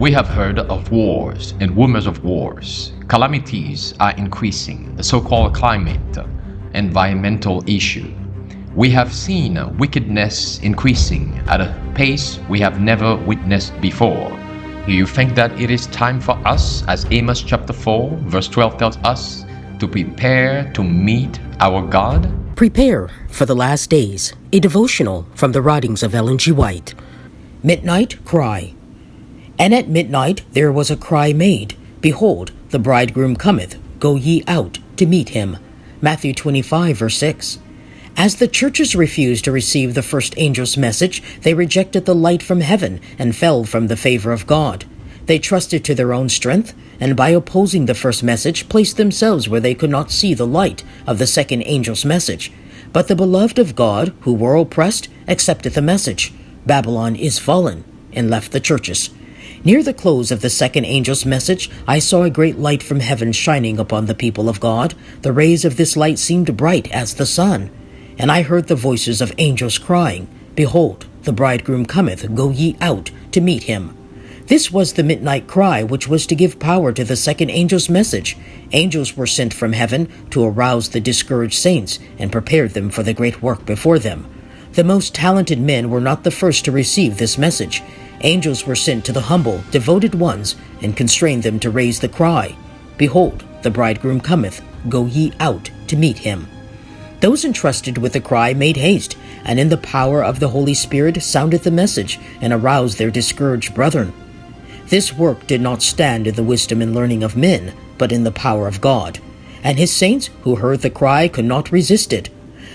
We have heard of wars and rumors of wars. Calamities are increasing, the so-called climate, environmental issue. We have seen wickedness increasing at a pace we have never witnessed before. Do you think that it is time for us, as Amos chapter 4 verse 12 tells us, to prepare to meet our God? Prepare for the Last Days, a devotional from the writings of Ellen G. White. Midnight Cry. And at midnight there was a cry made, Behold, the bridegroom cometh, go ye out to meet him. Matthew 25 verse 6. As the churches refused to receive the first angel's message, they rejected the light from heaven and fell from the favor of God. They trusted to their own strength, and by opposing the first message, placed themselves where they could not see the light of the second angel's message. But the beloved of God, who were oppressed, accepted the message. Babylon is fallen, and left the churches. Near the close of the second angel's message, I saw a great light from heaven shining upon the people of God. The rays of this light seemed bright as the sun. And I heard the voices of angels crying, Behold, the bridegroom cometh, go ye out to meet him. This was the midnight cry, which was to give power to the second angel's message. Angels were sent from heaven to arouse the discouraged saints and prepare them for the great work before them. The most talented men were not the first to receive this message. Angels were sent to the humble, devoted ones, and constrained them to raise the cry, Behold, the bridegroom cometh, go ye out to meet him. Those entrusted with the cry made haste, and in the power of the Holy Spirit sounded the message and aroused their discouraged brethren. This work did not stand in the wisdom and learning of men, but in the power of God. And his saints who heard the cry could not resist it.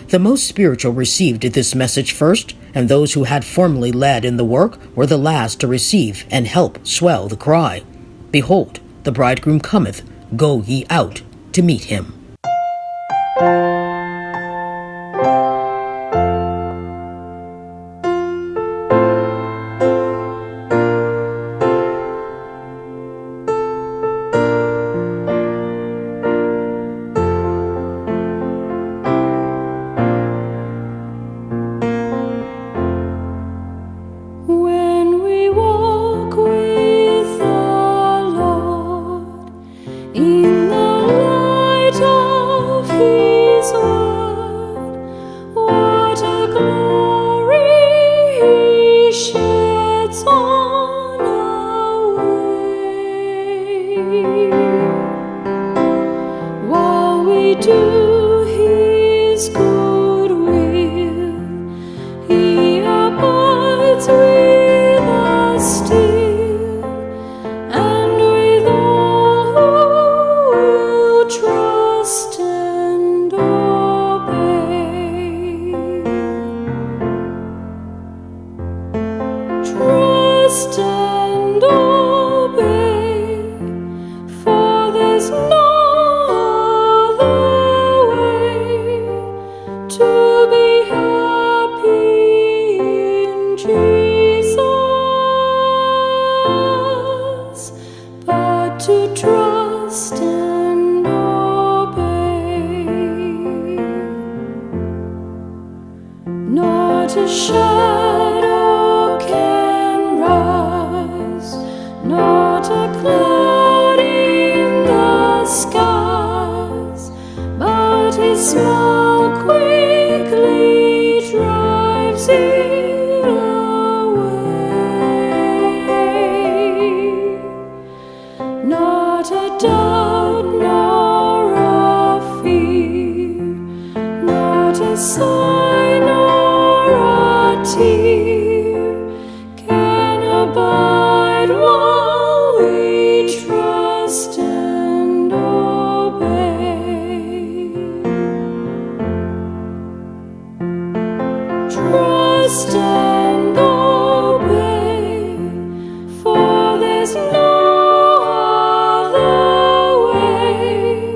The most spiritual received this message first, and those who had formerly led in the work were the last to receive and help swell the cry. Behold, the bridegroom cometh, go ye out to meet him. Not a shadow can rise, not a cloud in the skies, but his smile quickly drives it away. Not a doubt nor a fear, not a sign nor a tear can abide while we trust and obey. Trust and obey, for there's no other way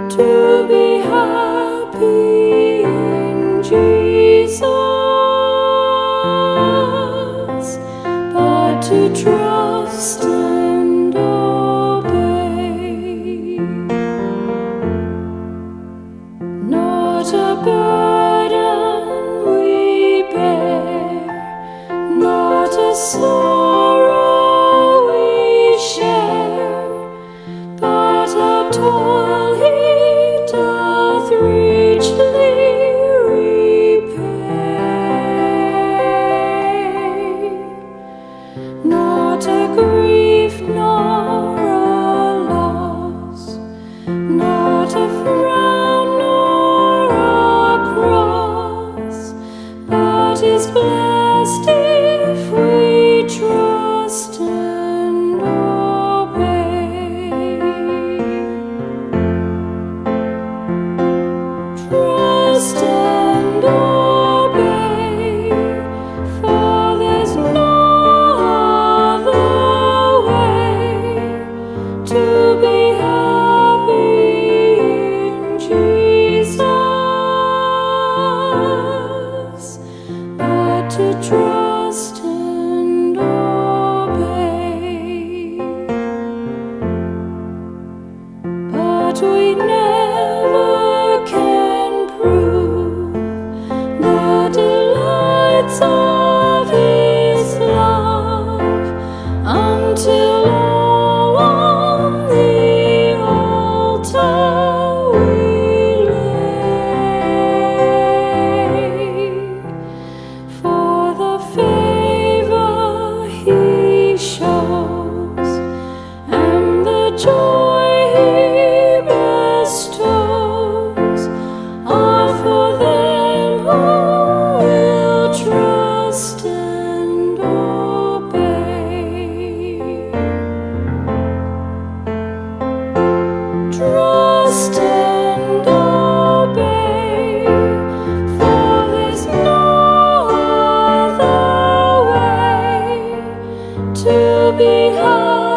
to be happy in Jesus, but to trust and obey. Not a burden we bear, not a sorrow we we never can prove the delights of His love until all on the altar we lay. For the favor He shows and the joy He bestows are for them who will trust and obey. Trust and obey, for there's no other way to be happy